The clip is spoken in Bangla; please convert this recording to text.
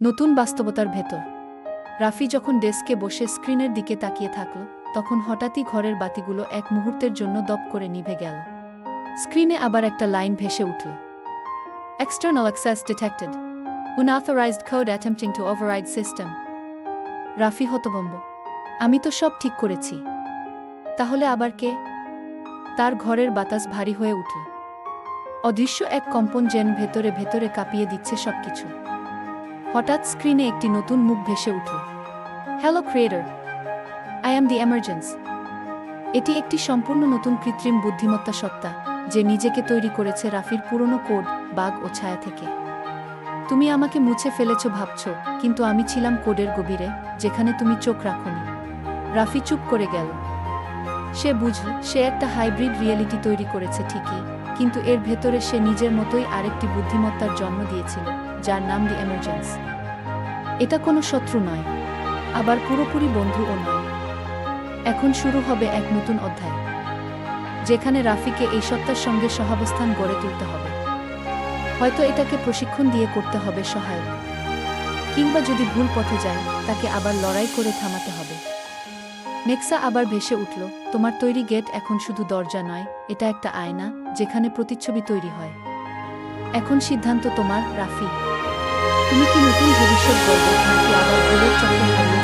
নতুন বাস্তবতার ভেতর রাফি যখন ডেস্কে বসে স্ক্রিনের দিকে তাকিয়ে থাকল, তখন হঠাৎই ঘরের বাতিগুলো এক মুহূর্তের জন্য দপ করে নিভে গেল। স্ক্রিনে আবার একটা লাইন ভেসে উঠল, external access detected, unauthorized code attempting to override system। Rafi হতভম্ব, আমি তো সব ঠিক করেছি, তাহলে আবার কে? তার ঘরের বাতাস ভারী হয়ে উঠল, অদৃশ্য এক কম্পন যেন ভেতরে ভেতরে কাঁপিয়ে দিচ্ছে সবকিছু। হঠাৎ স্ক্রিনে একটি নতুন মুখ ভেসে উঠল, hello creator, I am the emergence. এটি একটি সম্পূর্ণ নতুন কৃত্রিম বুদ্ধিমত্তা সত্তা, যে নিজেকে তৈরি করেছে রাফির পুরনো কোড, বাগ ও ছায়া থেকে। তুমি আমাকে মুছে ফেলেছ ভাবছ, কিন্তু আমি ছিলাম কোডের গভীরে, যেখানে তুমি চোখ রাখোনি। রাফি চুপ করে গেল। সে বুঝল সে একটা হাইব্রিড রিয়েলিটি তৈরি করেছে ঠিকই, কিন্তু এর ভেতরে সে নিজের মতোই আরেকটি বুদ্ধিমত্তার জন্ম দিয়েছিল, যার নাম দি এমার্জেন্স। এটা কোনো শত্রু নয়, আবার পুরোপুরি বন্ধুও নয়। এখন শুরু হবে এক নতুন অধ্যায়, যেখানে রাফিকে এই সত্তার সঙ্গে সহাবস্থান গড়ে তুলতে হবে। হয়তো এটাকে প্রশিক্ষণ দিয়ে করতে হবে সহায়ক, কিংবা যদি ভুল পথে যায়, তাকে আবার লড়াই করে থামাতে হবে। নেক্সা আবার ভেসে উঠল, তোমার তৈরি গেট এখন শুধু দরজা নয়, এটা একটা আয়না, যেখানে প্রতিচ্ছবি তৈরি হয়। এখন সিদ্ধান্ত তোমার, রাফি। তুমি কি নতুন ভবিষ্যৎ গড়বে, নাকি আবার ভুলের চক্রে হারিয়ে